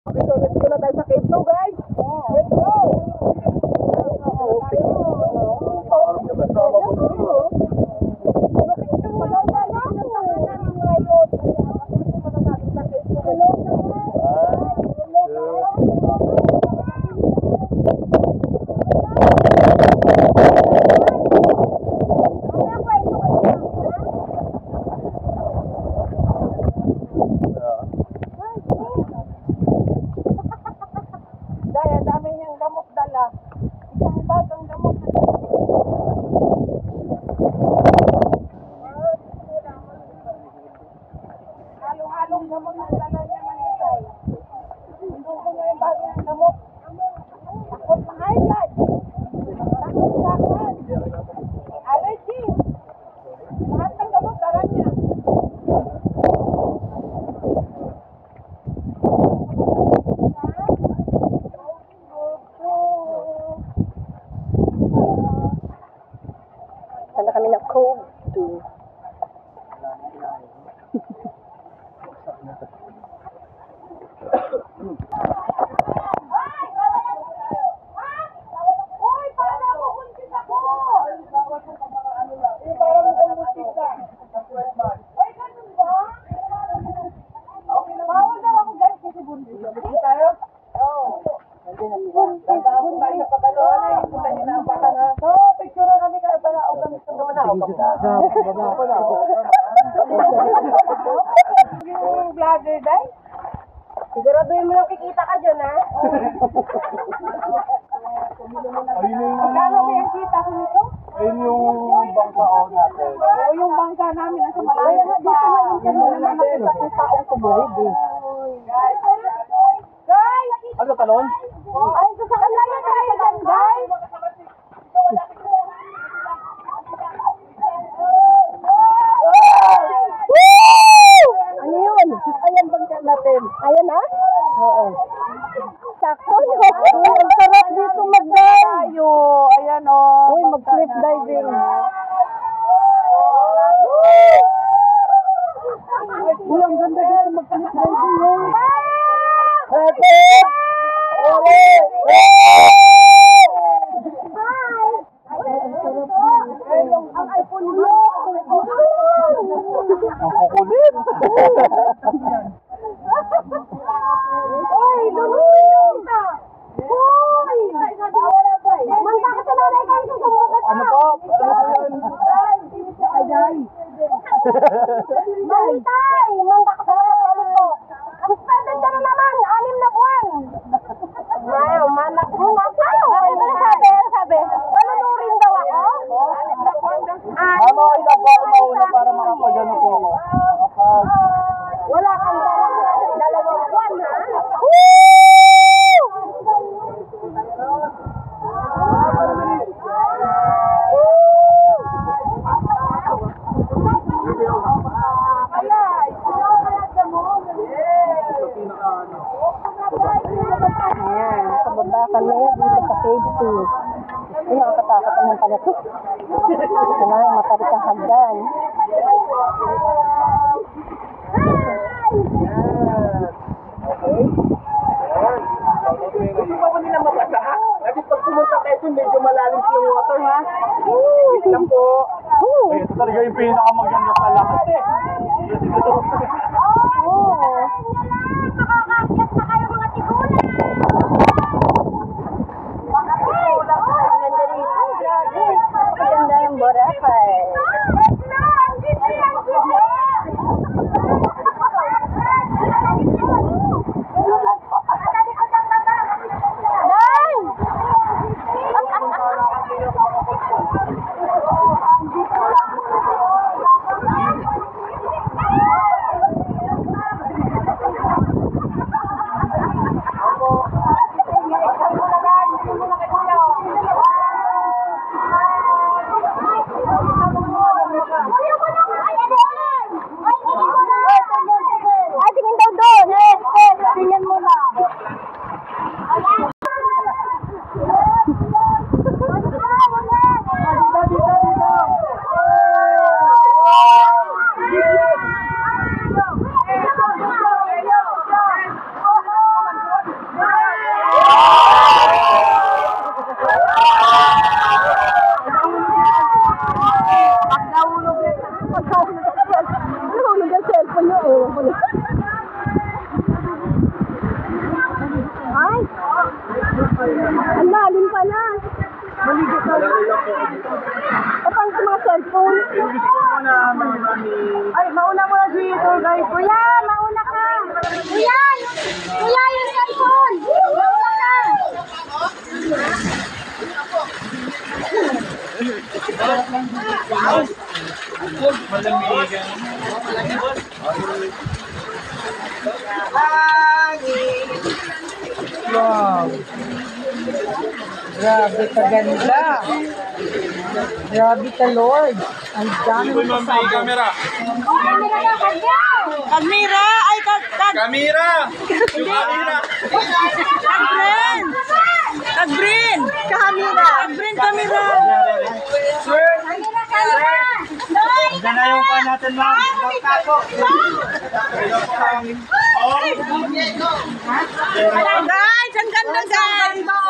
Okay, so let's go na tayo sa cave 2, guys. Let's go! Dahil dami niyang gamot dala. Isang bagang gamot na dala. Halong-halong gamot na dala niya manitay. Hindi ko na yung bagong gamot. Takot na high blood. Takot sakit. Allergy. Lahat ng gamot dala niya. Sanda kami ng Cove 2. Yung vlogger day? Siguraduhin mo lang kikita ka dyan, ha? Magkano ba yung kita ko nito? Ayun yung bangka natin. Oo, yung bangka namin nasa malayo pa. Yun na natin. Guys! Ano talon? Ay, sa kanila tayo dyan, guys! Ano yun? Ayan bangka natin. Ayan na? Oo. Sakto. Ang sarap dito mag-dive. Ayan o. Uy, mag-cliff diving. Uy, ang ganda dito mag-cliff diving. Ate! Ang iPhone mo! Ang kukulit! Uy, lumulong ka! Uy! Manta ka sa nanay ka, ito sumukat ka! Ano po? Ano po yan? Ay! Malitay! Manta ka sa nanay ko! Suspended ka na naman! 6 na buwan! Wow, manak mo nga ka! Ano sabi? Panunurin daw ako? Ano, ilan po ako mauna para makapagano po ako? Wala kang 2 buwan, ha? Ayan, nakababa kami dito sa cave 2. Ay, nakakatakot naman pala ito. Ito na, matarik ang hagdan. Hindi pa nila mabasa ha? Kasi pag pumunta tayo dun, medyo malalim yung water ha? Wait lang po. Ay, ito talaga yung pinakamaganda sa lahat eh. Makakakyat na kayo mga tigulan! Ang ganda rito, grabe. Ang ganda ng Boracay. Nay! Ay, mauna muna si tour guide. Kuya, mauna ka. Kuya, kuya, yung cellphone. Mauna ka. Wow. Grabe ka ganda. Grabe ka, Lord. Ang dami mo kasama. Camera! Kamira! Ay, Camera! Camera! Kagrin! Kagrin! Kamira! Kagrin, kamera! Kamira, kamera! Diyan na yung pan natin, ma'am. Guys, ang ganda guys!